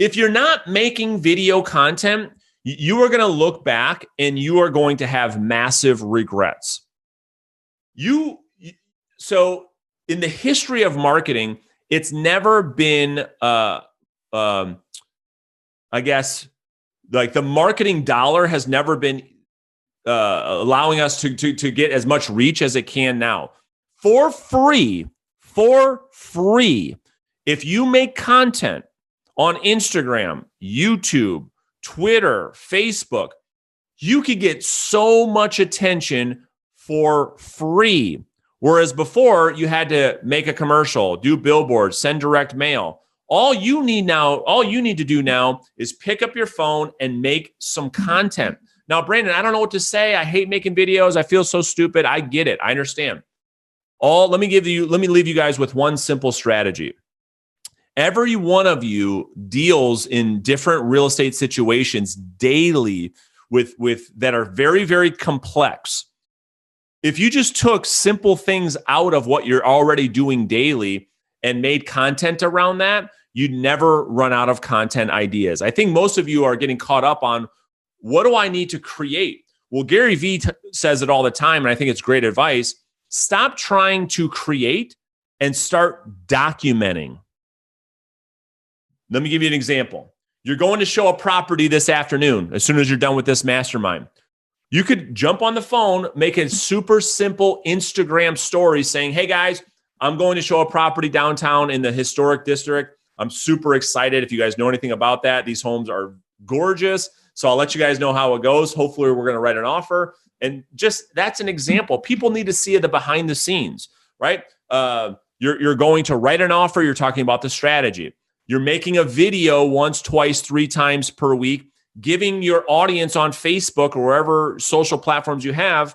If you're not making video content, you are going to look back and you are going to have massive regrets. So in the history of marketing, it's never been, I guess, like the marketing dollar has never been allowing us to get as much reach as it can now. For free, if you make content on Instagram, YouTube, Twitter, Facebook, you could get so much attention for free. Whereas before, you had to make a commercial, do billboards, send direct mail. All you need to do now is pick up your phone and make some content. Now, Brandon, I don't know what to say. I hate making videos. I feel so stupid. I get it. I understand. Let me leave you guys with one simple strategy. Every one of you deals in different real estate situations daily with that are very, very complex. If you just took simple things out of what you're already doing daily and made content around that, you'd never run out of content ideas. I think most of you are getting caught up on, what do I need to create? Well, Gary Vee says it all the time, and I think it's great advice. Stop trying to create and start documenting. Let me give you an example. You're going to show a property this afternoon as soon as you're done with this mastermind. You could jump on the phone, make a super simple Instagram story saying, hey guys, I'm going to show a property downtown in the historic district. I'm super excited. If you guys know anything about that, these homes are gorgeous. So I'll let you guys know how it goes. Hopefully we're going to write an offer. And just, that's an example. People need to see the behind the scenes, right? You're going to write an offer. You're talking about the strategy. You're making a video once, twice, 3 times per week, giving your audience on Facebook or wherever social platforms you have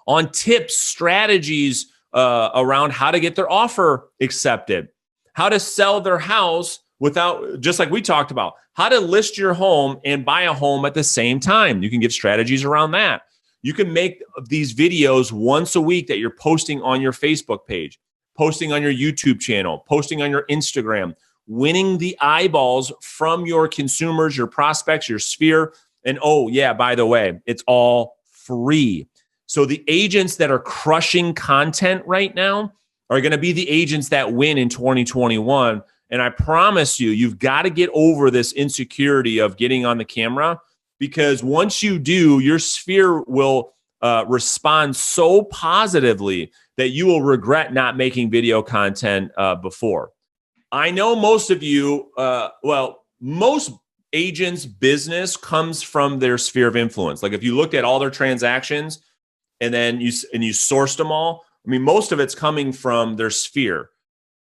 on tips, strategies around how to get their offer accepted, how to sell their house without, just like we talked about, how to list your home and buy a home at the same time. You can give strategies around that. You can make these videos once a week that you're posting on your Facebook page, posting on your YouTube channel, posting on your Instagram, winning the eyeballs from your consumers, your prospects, your sphere. And oh yeah, by the way, it's all free. So the agents that are crushing content right now are going to be the agents that win in 2021. And I promise you, you've got to get over this insecurity of getting on the camera, because once you do, your sphere will respond so positively that you will regret not making video content before. I know most of you, most agents' business comes from their sphere of influence. Like if you looked at all their transactions and then you sourced them all, I mean, most of it's coming from their sphere,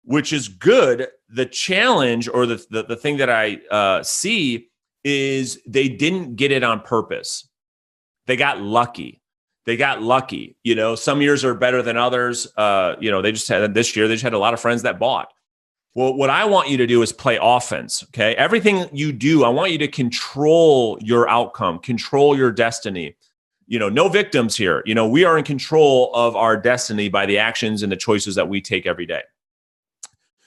which is good. The challenge, or the thing that I see, is they didn't get it on purpose. They got lucky. You know, some years are better than others. This year they just had a lot of friends that bought. Well, what I want you to do is play offense, okay? Everything you do, I want you to control your outcome, control your destiny. You know, no victims here. You know, we are in control of our destiny by the actions and the choices that we take every day.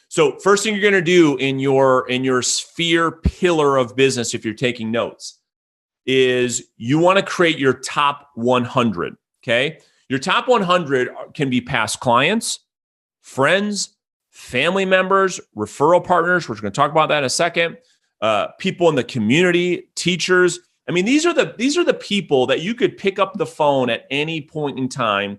So first thing you're going to do in your sphere pillar of business, if you're taking notes, is you want to create your top 100, okay? Your top 100 can be past clients, friends, family members, referral partners. We're going to talk about that in a second. People in the community, teachers. I mean, these are the people that you could pick up the phone at any point in time,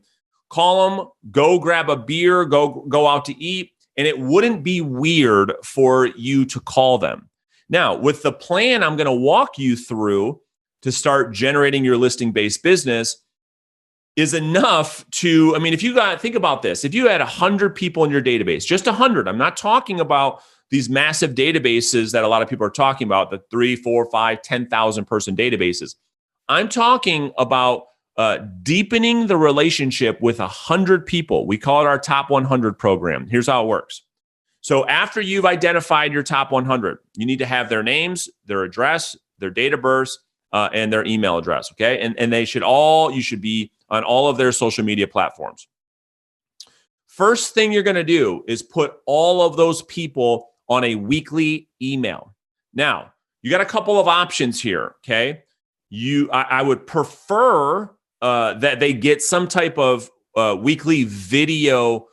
call them, go grab a beer, go out to eat, and it wouldn't be weird for you to call them. Now, with the plan I'm going to walk you through to start generating your listing-based business is enough to, I mean, think about this. If you had 100 people in your database, just 100, I'm not talking about these massive databases that a lot of people are talking about, the 3, 4, 5, 10,000 person databases. I'm talking about deepening the relationship with 100 people. We call it our top 100 program. Here's how it works. So after you've identified your top 100, you need to have their names, their address, their date of birth, and their email address. Okay. And you should be on all of their social media platforms. First thing you're going to do is put all of those people on a weekly email. Now, you got a couple of options here, okay? I would prefer that they get some type of weekly video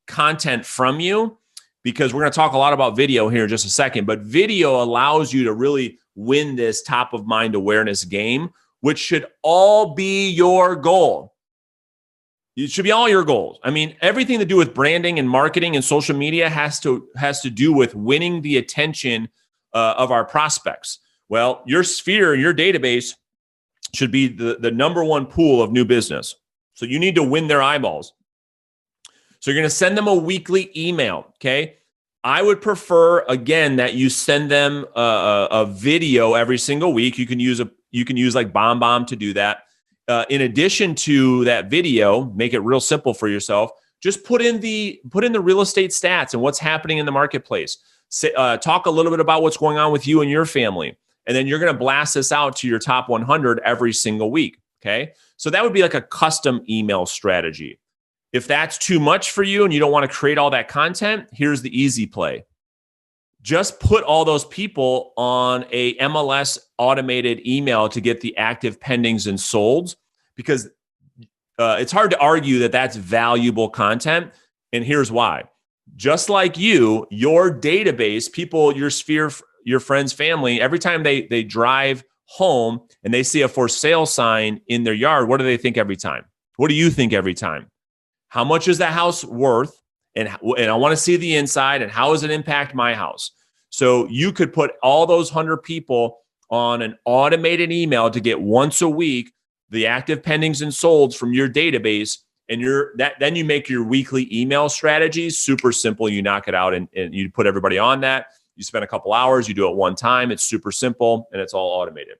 content from you, because we're going to talk a lot about video here in just a second. But video allows you to really win this top of mind awareness game, which should all be your goal. It should be all your goals. I mean, everything to do with branding and marketing and social media has to do with winning the attention of our prospects. Well, your sphere, your database should be the number one pool of new business. So you need to win their eyeballs. So you're going to send them a weekly email, okay? I would prefer, again, that you send them a video every single week. You can use like BombBomb to do that. In addition to that video, make it real simple for yourself. Just put in the real estate stats and what's happening in the marketplace. Talk a little bit about what's going on with you and your family. And then you're going to blast this out to your top 100 every single week, okay? So that would be like a custom email strategy. If that's too much for you and you don't want to create all that content, here's the easy play. Just put all those people on a MLS automated email to get the active pendings and solds, because it's hard to argue that that's valuable content. And here's why. Just like you, your database, people, your sphere, your friends, family, every time they drive home and they see a for sale sign in their yard, what do they think every time? What do you think every time? How much is that house worth? And I want to see the inside, and how does it impact my house? So you could put all those 100 people on an automated email to get once a week the active pendings and solds from your database, and then you make your weekly email strategies super simple. You knock it out and you put everybody on that. You spend a couple hours, you do it one time. It's super simple and it's all automated.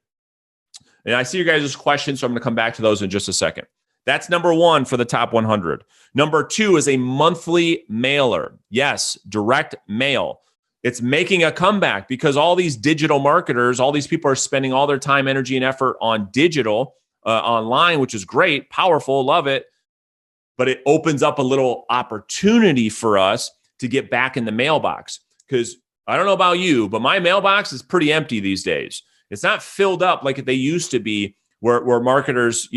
And I see you guys' questions, so I'm going to come back to those in just a second. That's number one for the top 100. Number two is a monthly mailer. Yes, direct mail. It's making a comeback because all these digital marketers, all these people are spending all their time, energy, and effort on digital, online, which is great, powerful, love it. But it opens up a little opportunity for us to get back in the mailbox. Because I don't know about you, but my mailbox is pretty empty these days. It's not filled up like they used to be, where marketers,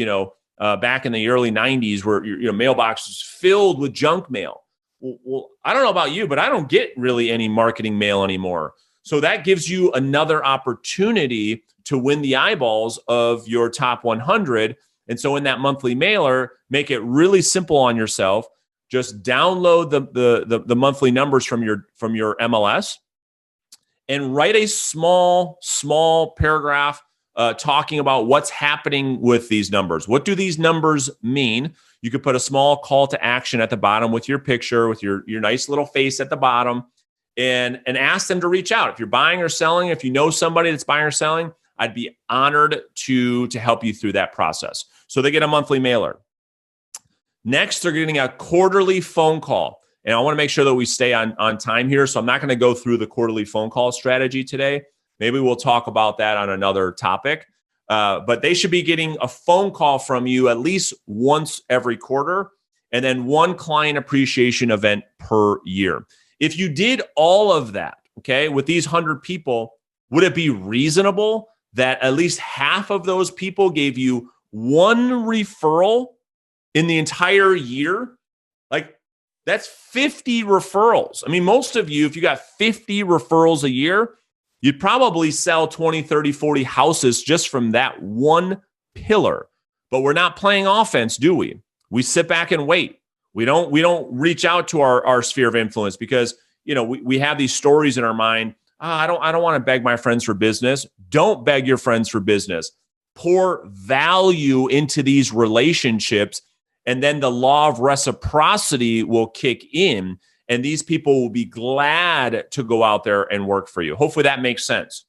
back in the early 90s, where your mailbox was filled with junk mail. Well, I don't know about you, but I don't get really any marketing mail anymore. So that gives you another opportunity to win the eyeballs of your top 100. And so in that monthly mailer, make it really simple on yourself. Just download the monthly numbers from your MLS and write a small paragraph talking about what's happening with these numbers. What do these numbers mean? You could put a small call to action at the bottom with your picture, with your nice little face at the bottom, and ask them to reach out. If you're buying or selling, if you know somebody that's buying or selling, I'd be honored to help you through that process. So they get a monthly mailer. Next, they're getting a quarterly phone call. And I want to make sure that we stay on time here. So I'm not going to go through the quarterly phone call strategy today. Maybe we'll talk about that on another topic. But they should be getting a phone call from you at least once every quarter, and then one client appreciation event per year. If you did all of that, okay, with these 100 people, would it be reasonable that at least half of those people gave you one referral in the entire year? Like, that's 50 referrals. I mean, most of you, if you got 50 referrals a year, you'd probably sell 20, 30, 40 houses just from that one pillar. But we're not playing offense, do we? We sit back and wait. We don't reach out to our sphere of influence because, we have these stories in our mind. I don't want to beg my friends for business. Don't beg your friends for business. Pour value into these relationships, and then the law of reciprocity will kick in. And these people will be glad to go out there and work for you. Hopefully that makes sense.